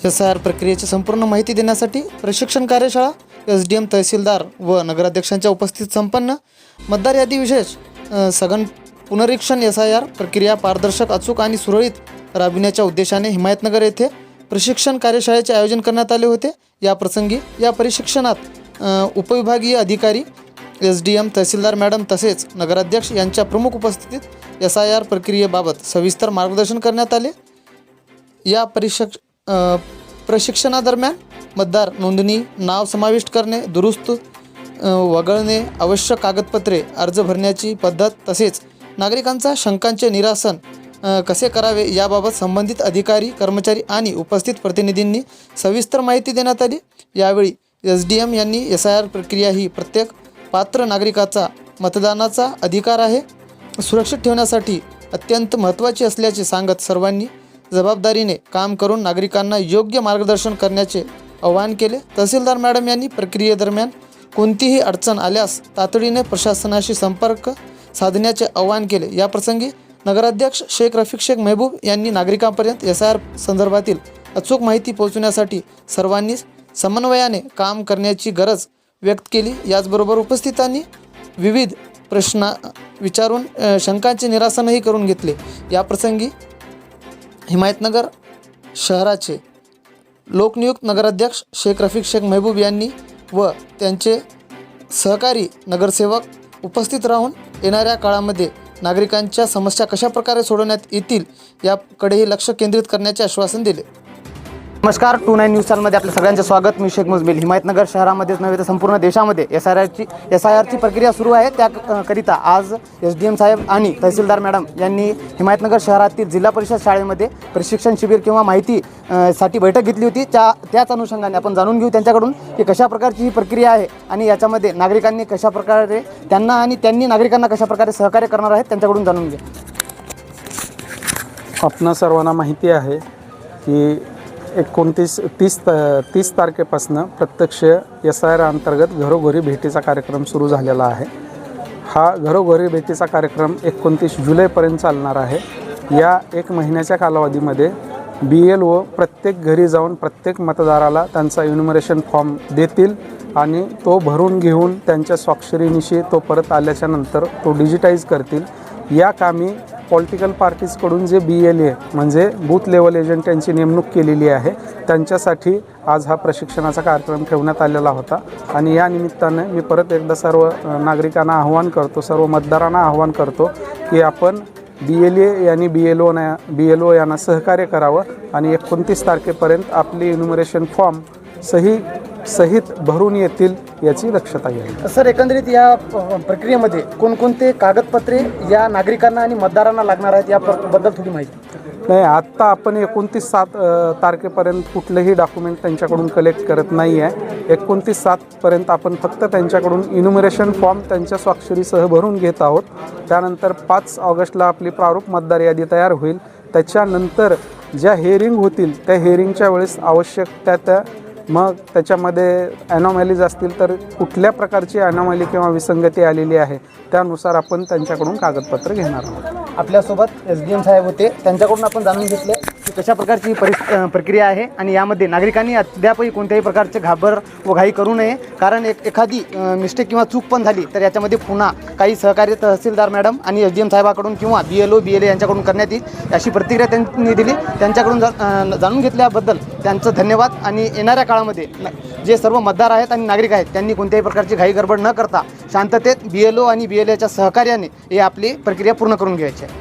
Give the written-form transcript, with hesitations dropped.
SIR प्रक्रियेची संपूर्ण माहिती देण्यासाठी प्रशिक्षण कार्यशाळा SDM तहसीलदार व नगराध्यक्षांच्या उपस्थित संपन्न. मतदार यादी विशेष सघन पुनरीक्षण. SIR प्रक्रिया पारदर्शक, अचूक आणि सुरळीत राबविण्याच्या उद्देशाने हिमायतनगर येथे प्रशिक्षण कार्यशाळेचे आयोजन करण्यात आले होते. या प्रसंगी या प्रशिक्षणात उपविभागीय अधिकारी, SDM तहसीलदार मॅडम तसेच नगराध्यक्ष यांच्या प्रमुख उपस्थितीत SIR प्रक्रियेबाबत सविस्तर मार्गदर्शन करण्यात आले. या प्रशिक्षणादरम्यान मतदार नोंदणी, नाव समाविष्ट करणे, दुरुस्त वगळणे, आवश्यक कागदपत्रे, अर्ज भरण्याची पद्धत तसेच नागरिकांचा शंकांचे निरासन कसे करावे याबाबत संबंधित अधिकारी, कर्मचारी आणि उपस्थित प्रतिनिधींनी सविस्तर माहिती देण्यात आली. यावेळी SDM यांनी SIR प्रक्रिया ही प्रत्येक पात्र नागरिकाचा मतदानाचा अधिकार आहे, सुरक्षित ठेवण्यासाठी अत्यंत महत्त्वाची असल्याचे सांगत सर्वांनी जबाबदारीने काम करून नागरिकांना योग्य मार्गदर्शन करण्याचे आवाहन केले. तहसीलदार मॅडम यांनी प्रक्रियेदरम्यान कोणतीही अडचण आल्यास तातडीने प्रशासनाशी संपर्क साधण्याचे आवाहन केले. या प्रसंगी नगराध्यक्ष शेख रफिक शेख मेहबूब यांनी नागरिकांपर्यंत SIR संदर्भातील अचूक माहिती पोहोचवण्यासाठी सर्वांनी समन्वयाने काम करण्याची गरज व्यक्त केली. याचबरोबर उपस्थितांनी विविध प्रश्न विचारून शंकांचे निरासनही करून घेतले. या प्रसंगी हिमायतनगर शहराचे लोकनियुक्त नगराध्यक्ष शेख रफिक शेख मेहबूब यांनी व त्यांचे सहकारी नगरसेवक उपस्थित राहून येणाऱ्या काळामध्ये नागरिकांच्या समस्या कशाप्रकारे सोडवण्यात येतील याकडेही लक्ष केंद्रित करण्याचे आश्वासन दिले. नमस्कार, 29 न्यूज चॅनलमध्ये आपल्या सगळ्यांचे स्वागत. मी शेख मुजमिल. हिमायतनगर शहरामध्येच नव्हे तर संपूर्ण देशामध्ये SIRची प्रक्रिया सुरू आहे. त्याकरिता आज SDM साहेब आणि तहसीलदार मॅडम यांनी हिमायतनगर शहरातील जिल्हा परिषद शाळेमध्ये प्रशिक्षण शिबिर किंवा माहिती साठी बैठक घेतली होती. त्याच अनुषंगाने आपण जाणून घेऊ त्यांच्याकडून की कशा प्रकारची ही प्रक्रिया आहे आणि याच्यामध्ये नागरिकांनी कशाप्रकारे त्यांनी नागरिकांना कशाप्रकारे सहकार्य करणार आहेत त्यांच्याकडून जाणून घ्या. आपणा सर्वांना माहिती आहे की 30 तारखेपासून प्रत्यक्ष SIR अंतर्गत घरोघरी भेटीचा कार्यक्रम सुरू झालेला आहे. हा घरोघरी भेटीचा कार्यक्रम 29 जुलैपर्यंत चालणार आहे. या 1 महिन्याच्या कालावधीमध्ये BLO प्रत्येक घरी जाऊन प्रत्येक मतदाराला त्यांचा इन्युमरेशन फॉर्म देतील आणि तो भरून घेऊन त्यांच्या स्वाक्षरीनिशी तो परत आल्याच्यानंतर तो डिजिटाईज करतील. या कामी पॉलिटिकल पार्टीजकडून जे BLA म्हणजे बूथ लेवल एजंट यांची नेमणूक केलेली आहे त्यांच्यासाठी आज हा प्रशिक्षणाचा कार्यक्रम ठेवण्यात आलेला होता. आणि या निमित्ताने मी परत एकदा सर्व नागरिकांना आवाहन करतो, सर्व मतदारांना आवाहन करतो की आपण BLA आणि BLO यांना सहकार्य करावं आणि 29 तारखेपर्यंत आपली इन्युमरेशन फॉर्म सहित भरून येतील याची दक्षता घ्यावी. सर, एकंदरीत या प्रक्रियेमध्ये कोणकोणते कागदपत्रे या नागरिकांना आणि मतदारांना लागणार आहेत याबद्दल थोडी माहिती. नाही, आत्ता आपण 29/7 तारखेपर्यंत कुठलेही डॉक्युमेंट त्यांच्याकडून कलेक्ट करत नाही आहे. 29/7पर्यंत आपण फक्त त्यांच्याकडून इन्युमरेशन फॉर्म त्यांच्या स्वाक्षरीसह भरून घेत आहोत. त्यानंतर 5 ऑगस्टला आपली प्रारूप मतदार यादी तयार होईल. त्याच्यानंतर ज्या हेअरिंग होतील त्या हेअरिंगच्या वेळेस आवश्यक त्या मग त्याच्यामध्ये ॲनॉमॅलीज असतील तर कुठल्या प्रकारची ॲनॉमॅली किंवा विसंगती आलेली आहे त्यानुसार आपण त्यांच्याकडून कागदपत्र घेणार आहोत. आपल्यासोबत SDM साहेब होते, त्यांच्याकडून आपण जाणून घेतले की कशा प्रकारची प्रक्रिया आहे आणि यामध्ये नागरिकांनी अद्यापही कोणत्याही प्रकारचे घाबर व घाई करू नये. कारण एखादी मिस्टेक किंवा चूक पण झाली तर याच्यामध्ये पुन्हा काही सहकार्य तहसीलदार मॅडम आणि SDM साहेबाकडून किंवा BLA यांच्याकडून करण्यात येईल अशी प्रतिक्रिया त्यांनी दिली. त्यांच्याकडून जाणून घेतल्याबद्दल त्यांचं धन्यवाद. आणि येणाऱ्या काळामध्ये जे सर्व मतदार आहेत आणि नागरिक आहेत त्यांनी कोणत्याही प्रकारची घाई गडबड न करता शांततेत BLO आणि BLAच्या सहकार्याने ही आपली प्रक्रिया पूर्ण करून घ्यायची आहे.